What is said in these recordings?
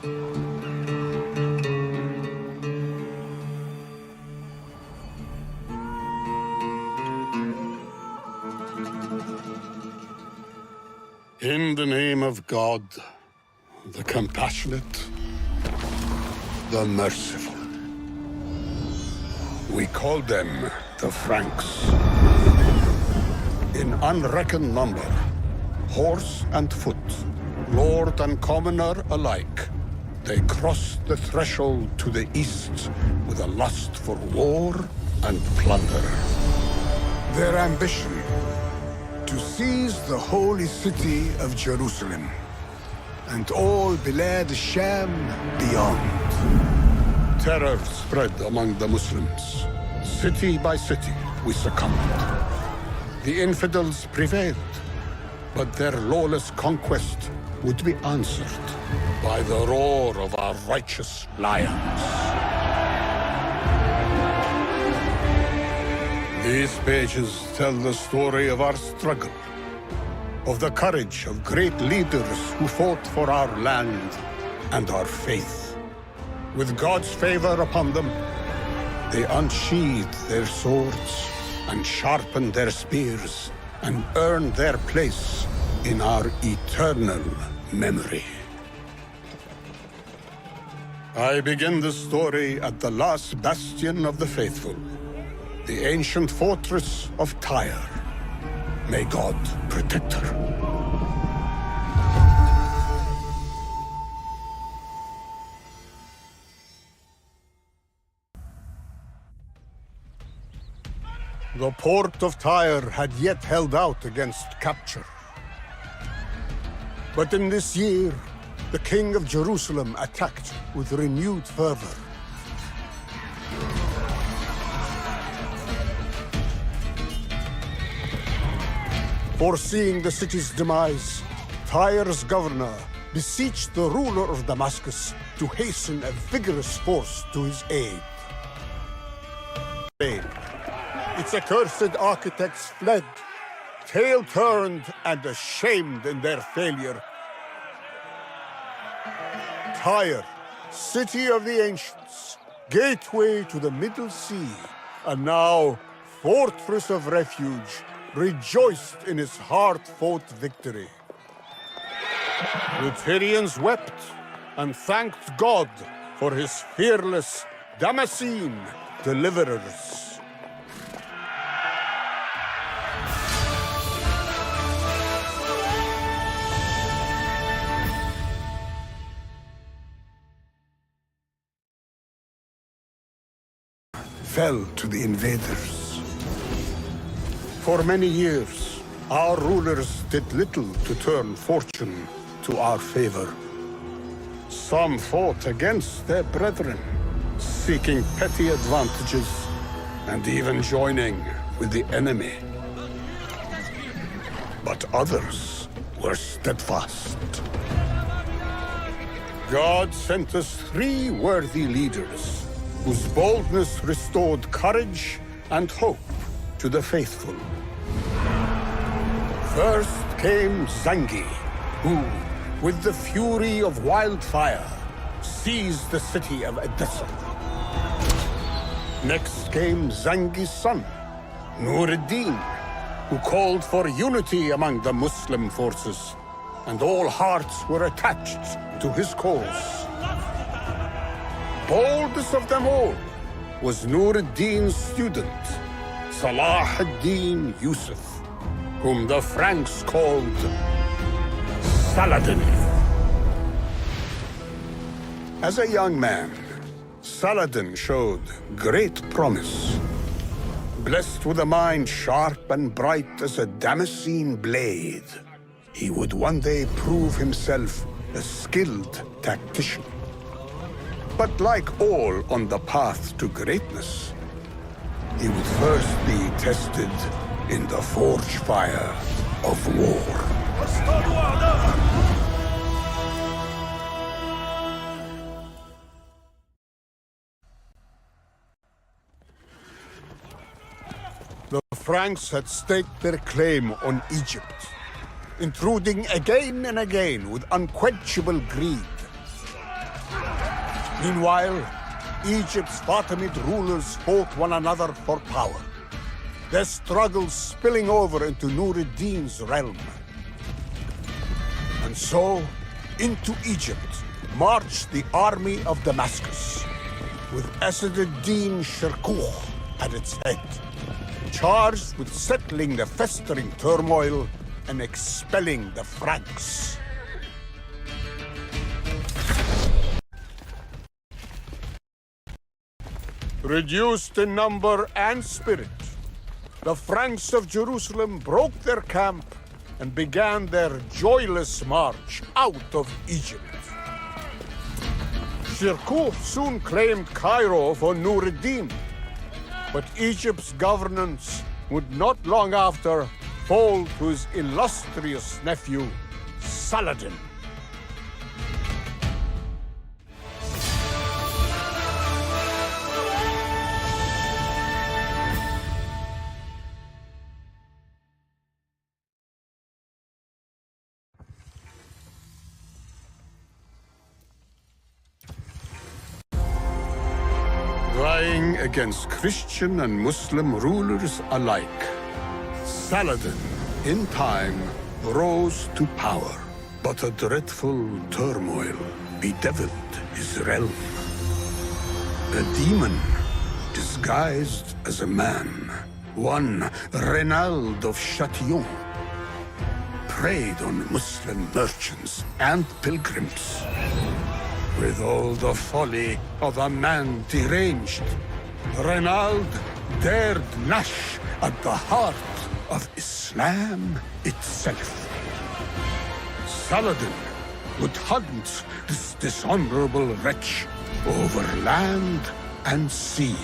In the name of God, the compassionate, the merciful. We call them the Franks. In unreckoned number, horse and foot, lord and commoner alike, they crossed the threshold to the east with a lust for war and plunder. Their ambition: to seize the holy city of Jerusalem, and all Bilad Sham beyond. Terror spread among the Muslims. City by city, we succumbed. The infidels prevailed, but their lawless conquest would be answered by the roar of our righteous lions. These pages tell the story of our struggle, of the courage of great leaders who fought for our land and our faith. With God's favor upon them, they unsheathed their swords and sharpened their spears and earned their place in our eternal memory. I begin the story at the last bastion of the faithful, the ancient fortress of Tyre. May God protect her. The port of Tyre had yet held out against capture. But in this year, the King of Jerusalem attacked with renewed fervor. Foreseeing the city's demise, Tyre's governor beseeched the ruler of Damascus to hasten a vigorous force to his aid. Its accursed architects fled, tail-turned and ashamed in their failure. Tyre, city of the ancients, gateway to the Middle Sea, and now fortress of refuge, rejoiced in his hard-fought victory. The Tyrians wept and thanked God for his fearless Damascene deliverers. Fell to the invaders. For many years, our rulers did little to turn fortune to our favor. Some fought against their brethren, seeking petty advantages and even joining with the enemy. But others were steadfast. God sent us 3 worthy leaders whose boldness restored courage and hope to the faithful. First came Zangi, who, with the fury of wildfire, seized the city of Edessa. Next came Zangi's son, Nur-ad-Din, who called for unity among the Muslim forces, and all hearts were attached to his cause. Boldest of them all was Nur-ad-Din's student, Salah ad-Din Yusuf, whom the Franks called Saladin. As a young man, Saladin showed great promise. Blessed with a mind sharp and bright as a Damascene blade, he would one day prove himself a skilled tactician. But like all on the path to greatness, he would first be tested in the forge fire of war. The Franks had staked their claim on Egypt, intruding again and again with unquenchable greed. Meanwhile, Egypt's Fatimid rulers fought one another for power, their struggles spilling over into Nur ad-Din's realm. And so, into Egypt marched the army of Damascus, with Asad ad-Din Shirkuh at its head, charged with settling the festering turmoil and expelling the Franks. Reduced in number and spirit, the Franks of Jerusalem broke their camp and began their joyless march out of Egypt. Shirkuh soon claimed Cairo for Nur ad-Din, but Egypt's governance would not long after fall to his illustrious nephew, Saladin. Vying against Christian and Muslim rulers alike, Saladin, in time, rose to power. But a dreadful turmoil bedeviled his realm. A demon, disguised as a man, one Reynald of Chatillon, preyed on Muslim merchants and pilgrims. With all the folly of a man deranged, Reynald dared gnash at the heart of Islam itself. Saladin would hunt this dishonorable wretch over land and sea.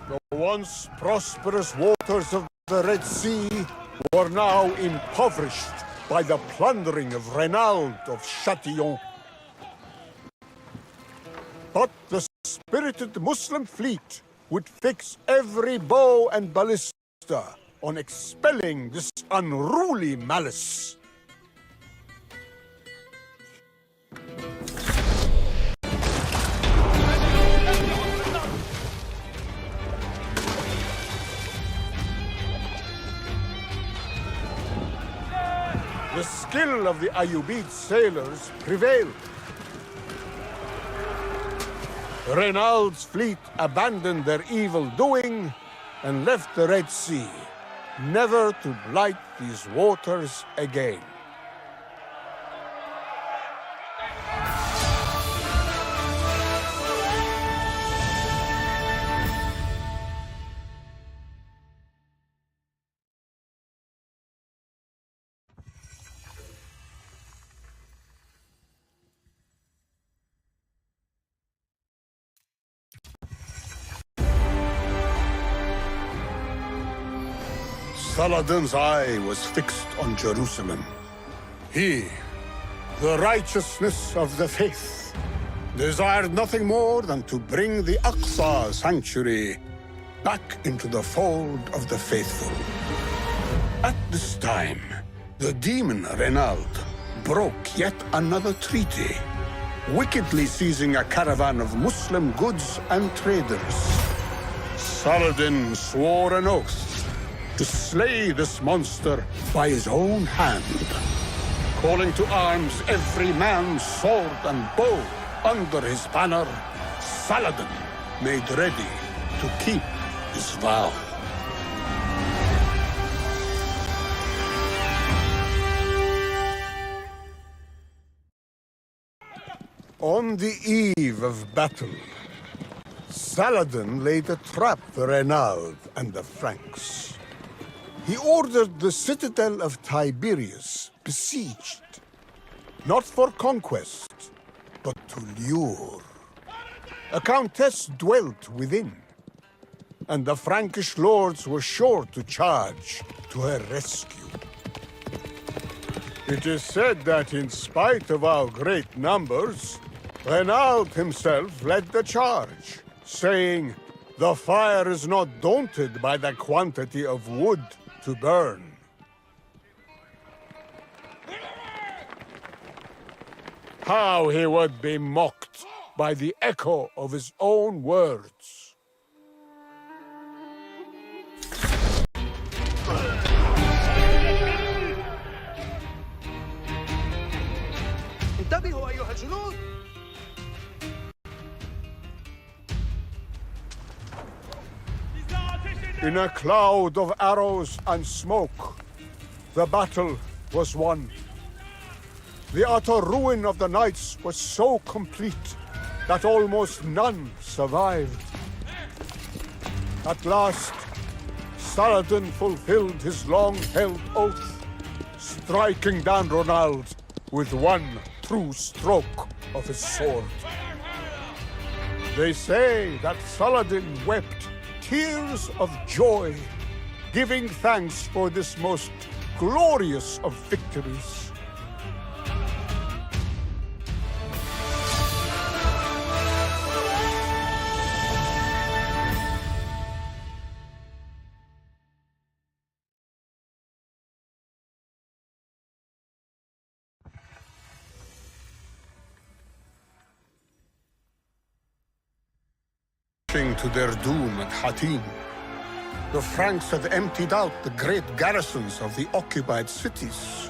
The once prosperous waters of the Red Sea were now impoverished by the plundering of Reynald of Chatillon. But the spirited Muslim fleet would fix every bow and ballista on expelling this unruly malice. The skill of the Ayyubid sailors prevailed. Reynald's fleet abandoned their evil doing and left the Red Sea, never to blight these waters again. Saladin's eye was fixed on Jerusalem. He, the righteousness of the faith, desired nothing more than to bring the Aqsa sanctuary back into the fold of the faithful. At this time, the demon Reynald broke yet another treaty, wickedly seizing a caravan of Muslim goods and traders. Saladin swore an oath to slay this monster by his own hand, calling to arms every man, sword and bow under his banner. Saladin made ready to keep his vow. On the eve of battle, Saladin laid a trap for Reynald and the Franks. He ordered the citadel of Tiberias besieged, not for conquest, but to lure. A countess dwelt within, and the Frankish lords were sure to charge to her rescue. It is said that in spite of our great numbers, Reynald himself led the charge, saying, The fire is not daunted by the quantity of wood to burn. How he would be mocked by the echo of his own words. انتبهوا أيها الجنود! In a cloud of arrows and smoke, the battle was won. The utter ruin of the knights was so complete that almost none survived. At last, Saladin fulfilled his long-held oath, striking down Ronald with one true stroke of his sword. They say that Saladin wept tears of joy, giving thanks for this most glorious of victories. To their doom at Hattin, the Franks had emptied out the great garrisons of the occupied cities.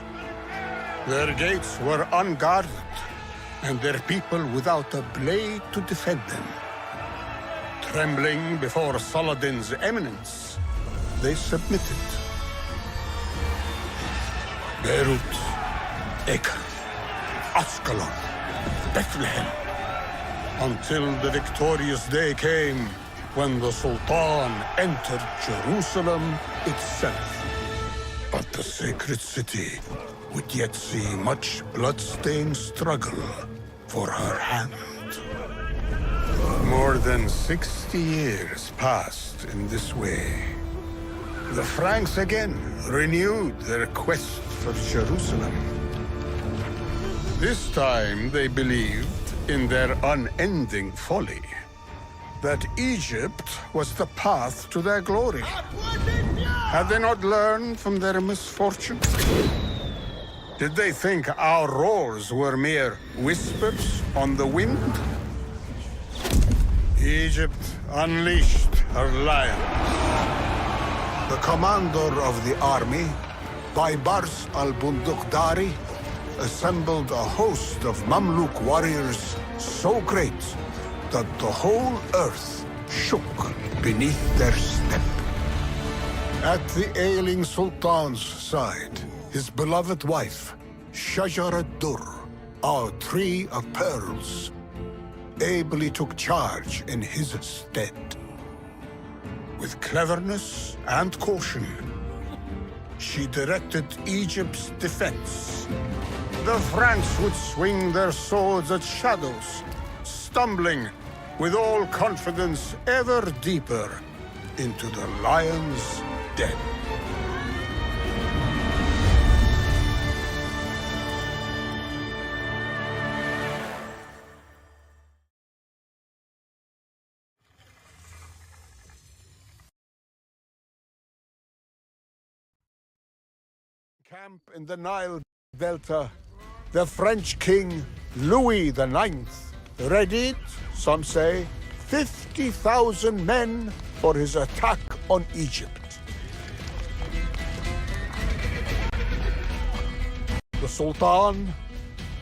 Their gates were unguarded, and their people without a blade to defend them. Trembling before Saladin's eminence, they submitted. Beirut, Acre, Ascalon, Bethlehem, until the victorious day came when the Sultan entered Jerusalem itself. But the sacred city would yet see much blood-stained struggle for her hand. More than 60 years passed in this way. The Franks again renewed their quest for Jerusalem. This time they believed, in their unending folly, that Egypt was the path to their glory. Had they not learned from their misfortune? Did they think our roars were mere whispers on the wind? Egypt unleashed her lions. The commander of the army, Baybars al-Bundukdari, assembled a host of Mamluk warriors so great that the whole earth shook beneath their step. At the ailing Sultan's side, his beloved wife, Shajar-ad-Dur, our tree of pearls, ably took charge in his stead. With cleverness and caution, she directed Egypt's defense. The Franks would swing their swords at shadows, stumbling with all confidence ever deeper into the lion's den. Camp in the Nile Delta, the French king Louis IX readied, some say, 50,000 men for his attack on Egypt. The Sultan,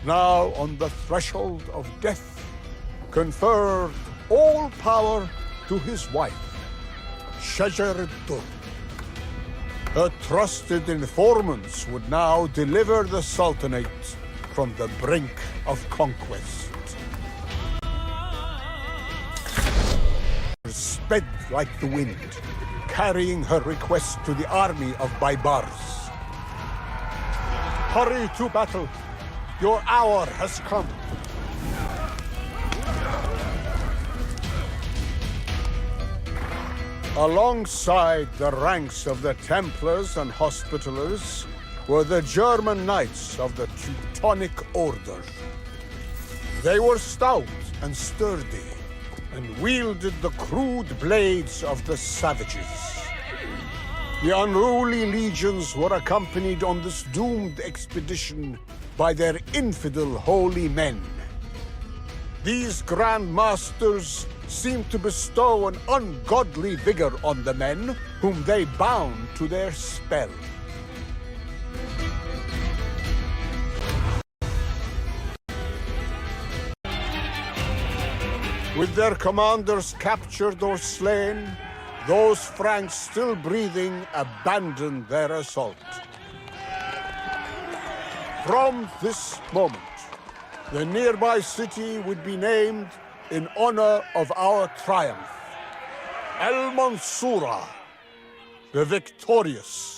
now on the threshold of death, conferred all power to his wife, Shajar-ad-Dur. Her trusted informants would now deliver the Sultanate from the brink of conquest. Sped like the wind, carrying her request to the army of Baybars. Hurry to battle. Your hour has come. Alongside the ranks of the Templars and Hospitallers were the German Knights of the Teutonic Order. They were stout and sturdy, and wielded the crude blades of the savages. The unruly legions were accompanied on this doomed expedition by their infidel holy men. These Grand Masters seemed to bestow an ungodly vigor on the men whom they bound to their spell. With their commanders captured or slain, those Franks still breathing abandoned their assault. From this moment, the nearby city would be named in honor of our triumph, Al-Mansura, the victorious.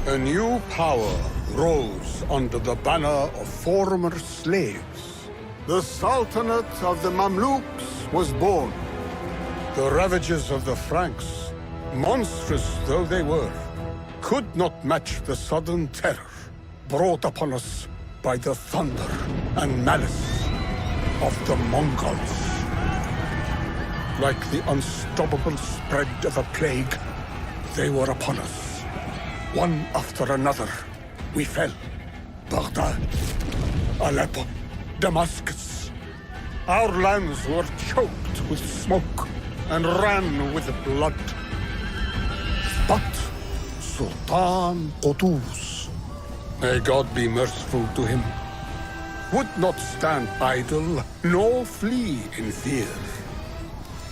A new power rose under the banner of former slaves. The Sultanate of the Mamluks was born. The ravages of the Franks, monstrous though they were, could not match the sudden terror brought upon us by the thunder and malice of the Mongols. Like the unstoppable spread of a plague, they were upon us. One after another, we fell. Baghdad, Aleppo, Damascus. Our lands were choked with smoke and ran with blood. But Sultan Qutuz, may God be merciful to him, would not stand idle nor flee in fear.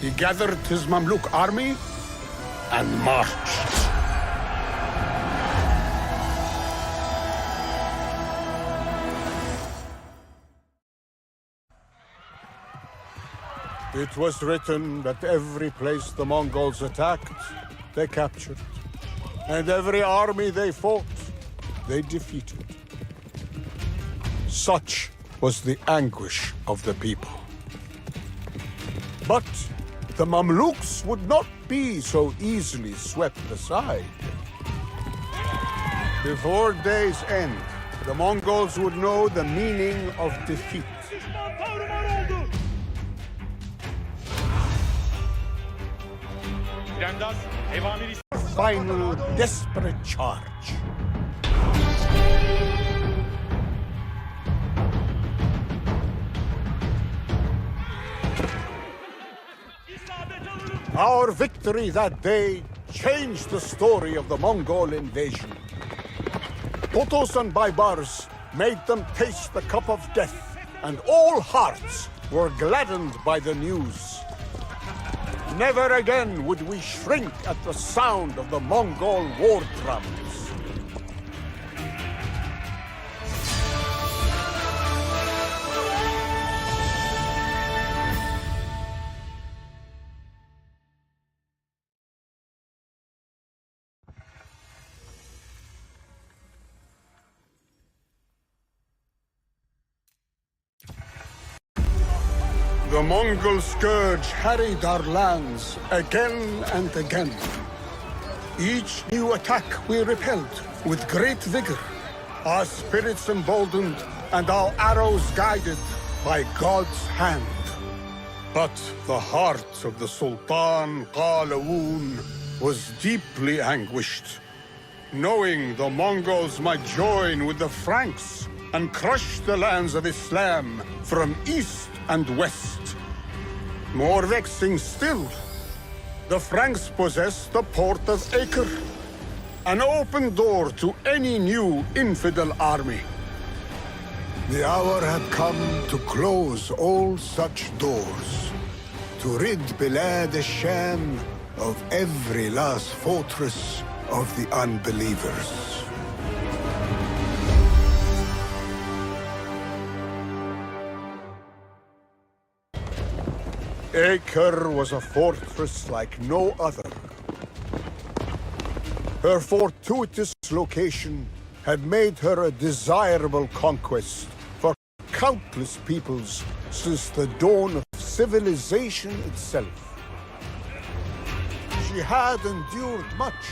He gathered his Mamluk army and marched. It was written that every place the Mongols attacked, they captured. And every army they fought, they defeated. Such was the anguish of the people. But the Mamluks would not be so easily swept aside. Before day's end, the Mongols would know the meaning of defeat. Final desperate charge. Our victory that day changed the story of the Mongol invasion. Potos and Baibars made them taste the cup of death, and all hearts were gladdened by the news. Never again would we shrink at the sound of the Mongol war drums. The Mongol scourge harried our lands again and again. Each new attack we repelled with great vigor, our spirits emboldened and our arrows guided by God's hand. But the heart of the Sultan Qalawun was deeply anguished, knowing the Mongols might join with the Franks and crush the lands of Islam from east and west. More vexing still, the Franks possessed the port of Acre, an open door to any new infidel army. The hour had come to close all such doors, to rid Bilad al-Sham of every last fortress of the unbelievers. Acre was a fortress like no other, Her fortuitous location had made her a desirable conquest for countless peoples since the dawn of civilization itself. She had endured much,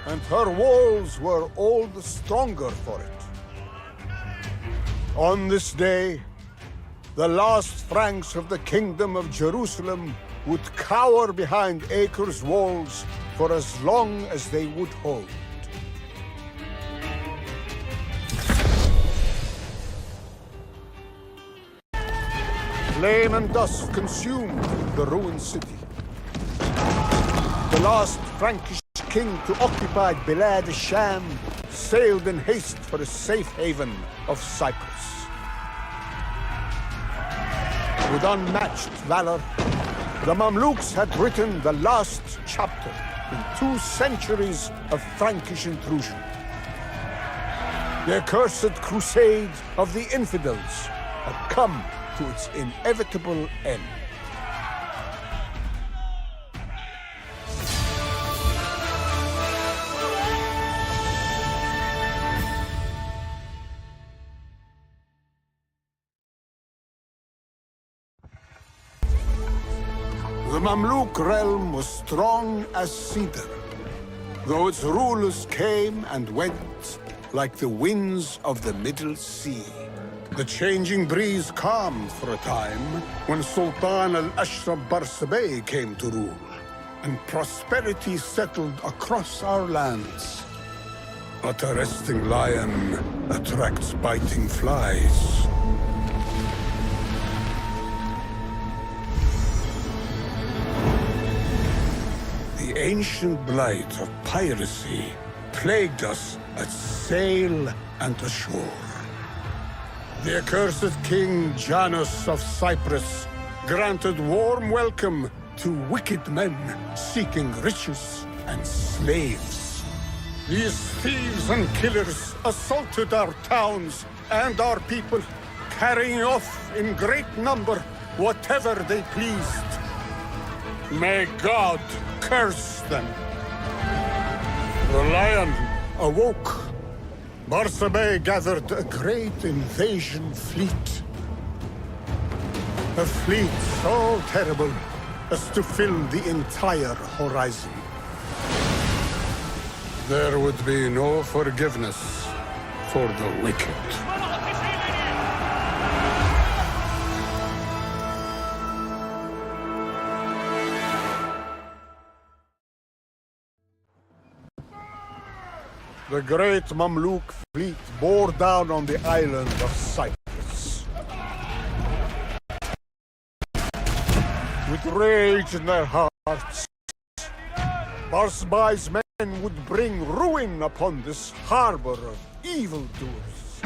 and her walls were all the stronger for it. On this day, the last Franks of the Kingdom of Jerusalem would cower behind Acre's walls for as long as they would hold. Flame and dust consumed the ruined city. The last Frankish king to occupy Bilad Sham sailed in haste for the safe haven of Cyprus. With unmatched valor, the Mamluks had written the last chapter in 2 centuries of Frankish intrusion. The accursed crusade of the infidels had come to its inevitable end. The Mamluk realm was strong as cedar, though its rulers came and went like the winds of the Middle Sea. The changing breeze calmed for a time when Sultan al-Ashraf Barsabeh came to rule, and prosperity settled across our lands. But a resting lion attracts biting flies. The ancient blight of piracy plagued us at sail and ashore. The accursed King Janus of Cyprus granted warm welcome to wicked men seeking riches and slaves. These thieves and killers assaulted our towns and our people, carrying off in great number whatever they pleased. May God curse them. The lion awoke. Barsabeh gathered a great invasion fleet. A fleet so terrible as to fill the entire horizon. There would be no forgiveness for the wicked. The great Mamluk fleet bore down on the island of Cyprus. With rage in their hearts, Barsabeh's men would bring ruin upon this harbor of evildoers.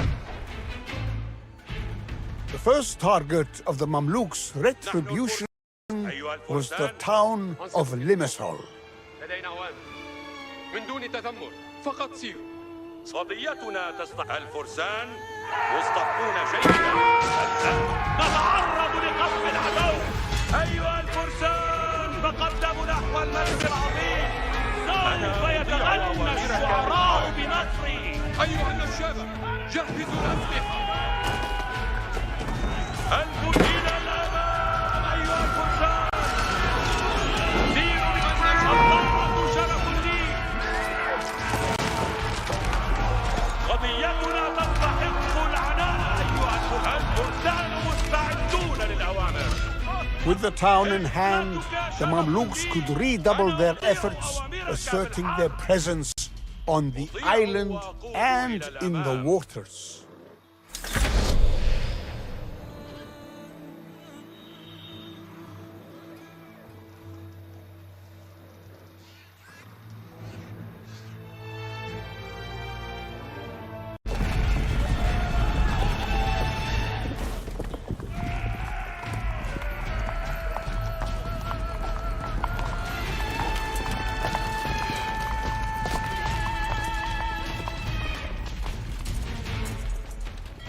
The first target of the Mamluks' retribution was the town of Limassol. فقط سيروا. صبيتنا تستحق الفرسان يصطفون جيدا. نتعرض لقصف العدو. أيها الفرسان تقدموا نحو الملك العظيم. سوف يتغنى الشعراء بنصري. أيها النشابة جهزوا الأسلحة. أنتم إلى الأمام أيها الفرسان. سيروا بمن الطاعة شرف لي. قضيتنا تستحق العناء أيها الفرسان مستعدون للأوامر. With the town in hand, the Mamluks could redouble their efforts, asserting their presence on the island and in the waters.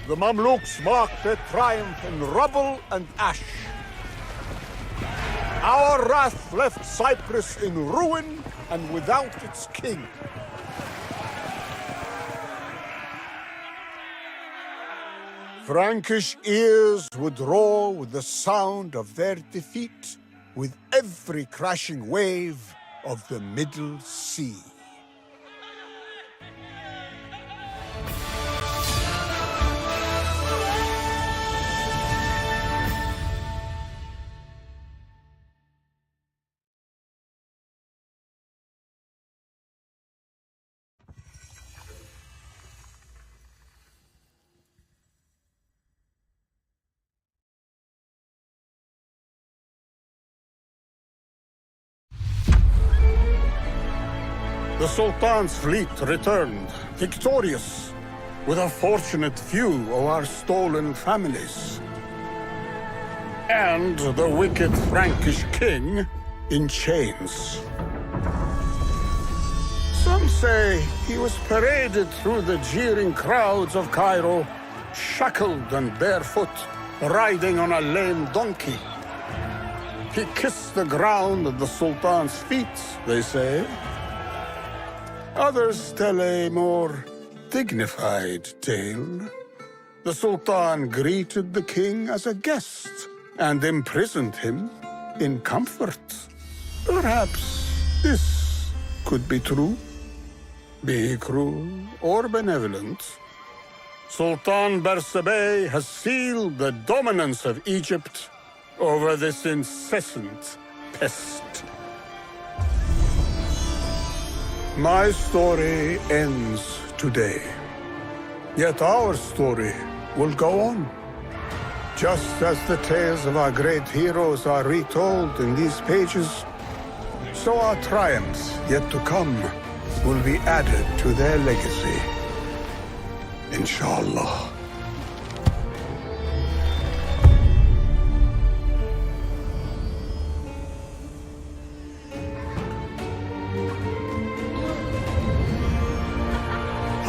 The Mamluks marked their triumph in rubble and ash. Our wrath left Cyprus in ruin and without its king. Frankish ears would roar with the sound of their defeat with every crashing wave of the Middle Sea. The Sultan's fleet returned, victorious, with a fortunate few of our stolen families. And the wicked Frankish king in chains. Some say he was paraded through the jeering crowds of Cairo, shackled and barefoot, riding on a lame donkey. He kissed the ground at the Sultan's feet, they say. Others tell a more dignified tale. The Sultan greeted the king as a guest and imprisoned him in comfort. Perhaps this could be true. Be he cruel or benevolent, Sultan Bersabeh has sealed the dominance of Egypt over this incessant pest. My story ends today. Yet our story will go on. Just as the tales of our great heroes are retold in these pages, so our triumphs yet to come will be added to their legacy. Inshallah.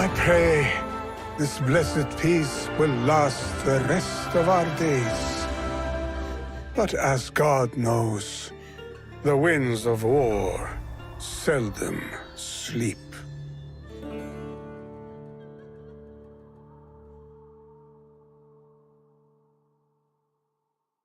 I pray this blessed peace will last the rest of our days. But as God knows, the winds of war seldom sleep.